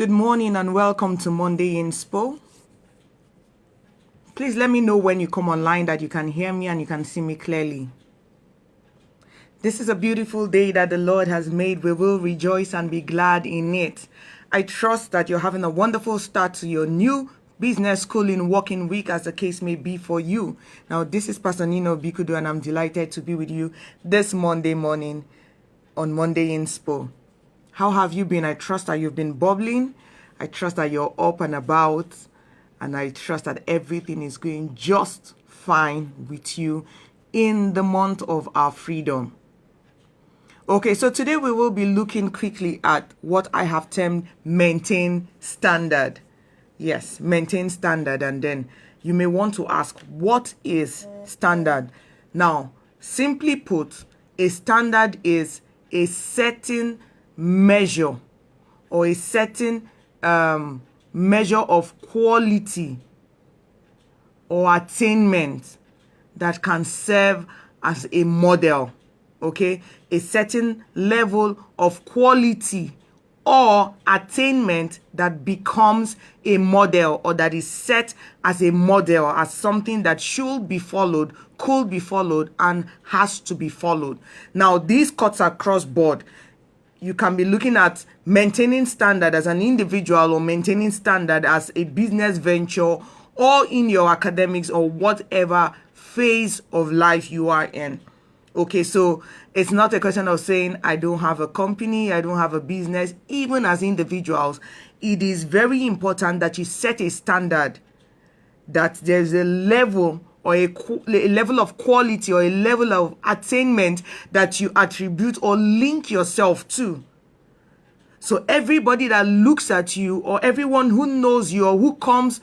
Good morning and welcome to Monday Inspo. Please let me know when you come online that you can hear me and you can see me clearly. This is a beautiful day that the Lord has made. We will rejoice and be glad in it. I trust that you're having a wonderful start to your new business, schooling, working week, as the case may be for you. Now, this is Pastor Nino Bikudu, and I'm delighted to be with you this Monday morning on Monday Inspo. How have you been? I trust that you've been bubbling. I trust that you're up and about. And I trust that everything is going just fine with you in the month of our freedom. Okay, so today we will be looking quickly at what I have termed maintain standard. Yes, maintain standard. And then you may want to ask, what is standard? Now, simply put, a standard is a certain measure or a certain measure of quality or attainment that can serve as a model. Okay, a certain level of quality or attainment that becomes a model, or that is set as a model, as something that should be followed, could be followed, and has to be followed. Now, this cuts across board. You can be looking at maintaining standard as an individual, or maintaining standard as a business venture, or in your academics, or whatever phase of life you are in. Okay, so it's not a question of saying I don't have a company, I don't have a business. Even as individuals, it is very important that you set a standard, that there's a level or a level of quality or a level of attainment that you attribute or link yourself to. So everybody that looks at you, or everyone who knows you, or who comes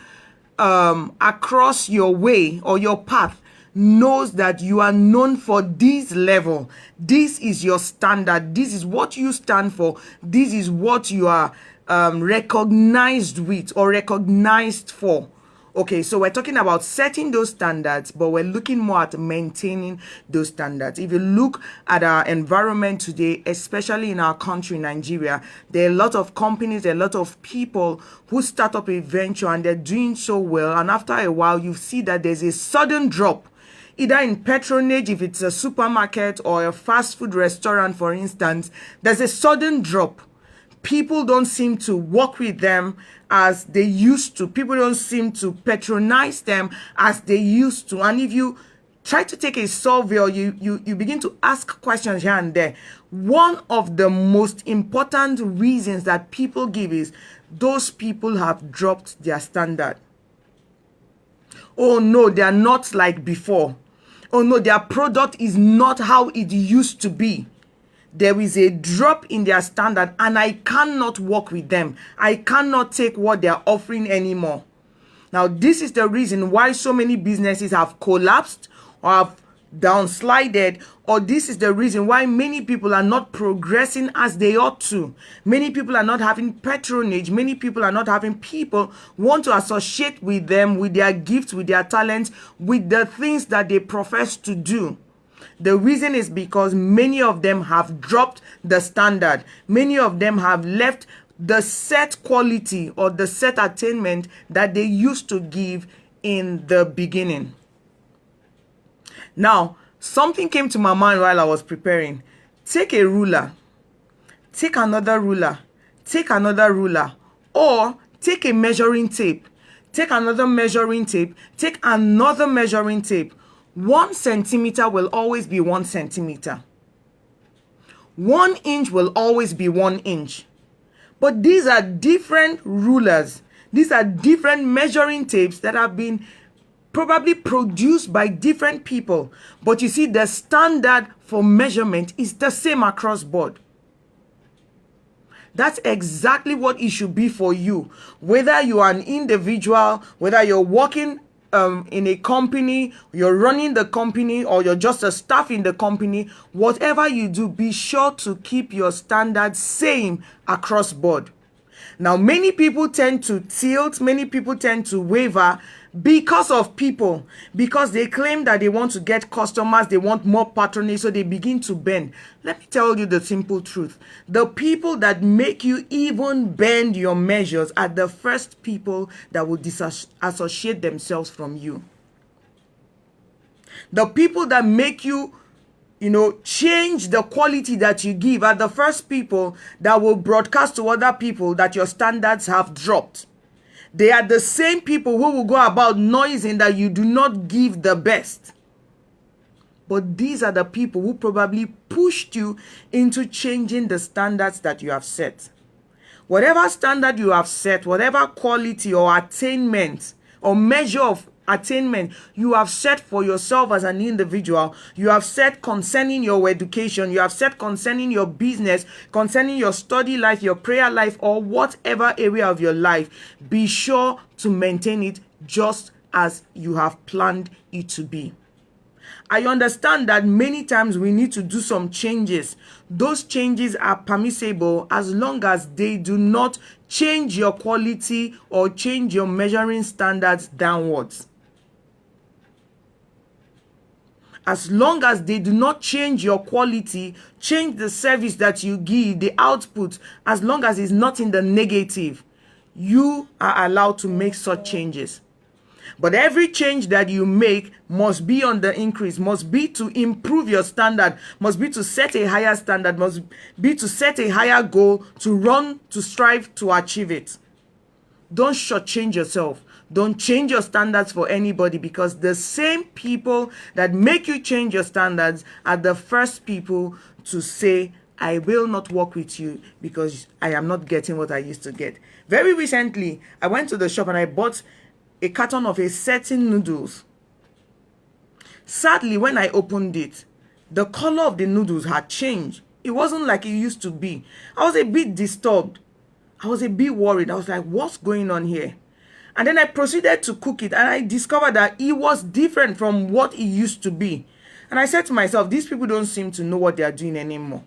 across your way or your path, knows that you are known for this level. This is your standard. This is what you stand for. This is what you are recognized with or recognized for. Okay, so we're talking about setting those standards, but we're looking more at maintaining those standards. If you look at our environment today, especially in our country, Nigeria, there are a lot of companies, there are a lot of people who start up a venture and they're doing so well. And after a while, you see that there's a sudden drop, either in patronage, if it's a supermarket or a fast food restaurant, for instance. There's a sudden drop. People don't seem to work with them as they used to. People don't seem to patronize them as they used to. And if you try to take a survey, or you begin to ask questions here and there, one of the most important reasons that people give is those people have dropped their standard. Oh no, they are not like before. Oh no, their product is not how it used to be. There is a drop in their standard, and I cannot work with them. I cannot take what they're offering anymore. Now, this is the reason why so many businesses have collapsed or have downslided, or this is the reason why many people are not progressing as they ought to. Many people are not having patronage. Many people are not having people want to associate with them, with their gifts, with their talents, with the things that they profess to do. The reason is because many of them have dropped the standard. Many of them have left the set quality or the set attainment that they used to give in the beginning. Now, something came to my mind while I was preparing. Take a ruler, take another ruler, take another ruler, or take a measuring tape, take another measuring tape, take another measuring tape. 1 centimeter will always be 1 centimeter. 1 inch will always be 1 inch. But these are different rulers. These are different measuring tapes that have been probably produced by different people. But you see, the standard for measurement is the same across board. That's exactly what it should be for you. Whether you are an individual, whether you're working in a company, you're running the company, or you're just a staff in the company, whatever you do, be sure to keep your standards same across board. Now, many people tend to tilt, many people tend to waver because of people, because they claim that they want to get customers, they want more patronage, so they begin to bend. Let me tell you the simple truth. The people that make you even bend your measures are the first people that will disassociate themselves from you. The people that make you, change the quality that you give are the first people that will broadcast to other people that your standards have dropped. They are the same people who will go about noising that you do not give the best. But these are the people who probably pushed you into changing the standards that you have set. Whatever standard you have set, whatever quality or attainment or measure of attainment you have set for yourself as an individual, you have set concerning your education, you have set concerning your business, concerning your study life, your prayer life, or whatever area of your life, be sure to maintain it just as you have planned it to be. I understand that many times we need to do some changes. Those changes are permissible as long as they do not change your quality or change your measuring standards downwards. As long as they do not change your quality, change the service that you give, the output, as long as it's not in the negative, you are allowed to make such changes. But every change that you make must be on the increase, must be to improve your standard, must be to set a higher standard, must be to set a higher goal, to strive to achieve it. Don't shortchange yourself. Don't change your standards for anybody, because the same people that make you change your standards are the first people to say, I will not work with you because I am not getting what I used to get. Very recently, I went to the shop and I bought a carton of a certain noodles. Sadly, when I opened it, the color of the noodles had changed. It wasn't like it used to be. I was a bit disturbed. I was a bit worried. I was like, what's going on here? And then I proceeded to cook it, and I discovered that it was different from what it used to be. And I said to myself, these people don't seem to know what they are doing anymore.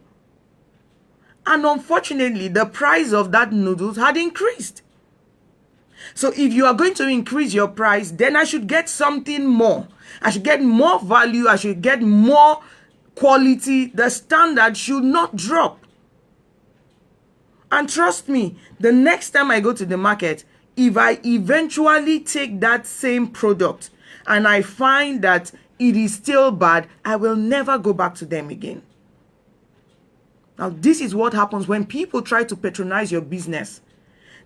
And unfortunately, the price of that noodles had increased. So if you are going to increase your price, then I should get something more. I should get more value. I should get more quality. The standard should not drop. And trust me, the next time I go to the market, if I eventually take that same product and I find that it is still bad, I will never go back to them again. Now, this is what happens when people try to patronize your business.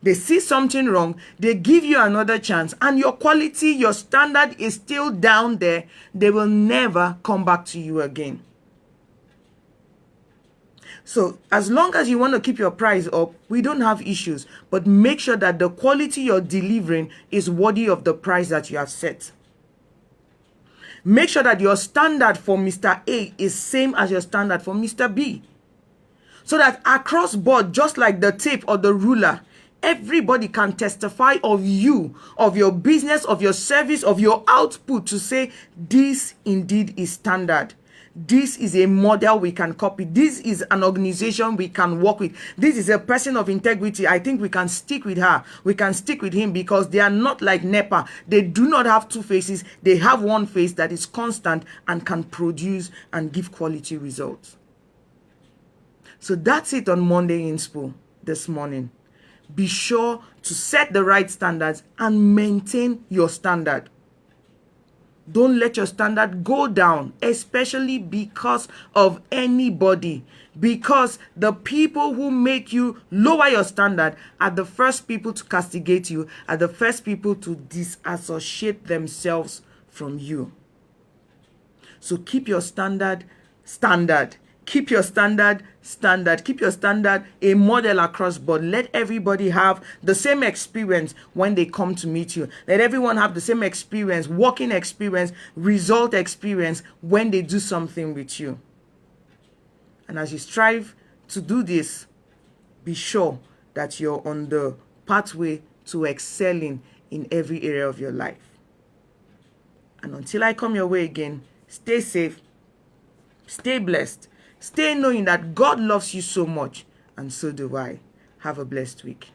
They see something wrong, they give you another chance, and your quality, your standard is still down there. They will never come back to you again. So as long as you want to keep your price up, we don't have issues. But make sure that the quality you're delivering is worthy of the price that you have set. Make sure that your standard for Mr. A is same as your standard for Mr. B. So that across board, just like the tape or the ruler, everybody can testify of you, of your business, of your service, of your output, to say this indeed is standard. This is a model we can copy. This is an organization we can work with. This is a person of integrity. I think we can stick with her. We can stick with him, because they are not like NEPA. They do not have two faces. They have one face that is constant and can produce and give quality results. So that's it on Monday Inspo this morning. Be sure to set the right standards and maintain your standard. Don't let your standard go down, especially because of anybody. Because the people who make you lower your standard are the first people to castigate you, are the first people to disassociate themselves from you. So keep your standard standard. Keep your standard standard. Keep your standard a model across board. Let everybody have the same experience when they come to meet you. Let everyone have the same experience, working experience, result experience when they do something with you. And as you strive to do this, be sure that you're on the pathway to excelling in every area of your life. And until I come your way again, stay safe, stay blessed. Stay knowing that God loves you so much, and so do I. Have a blessed week.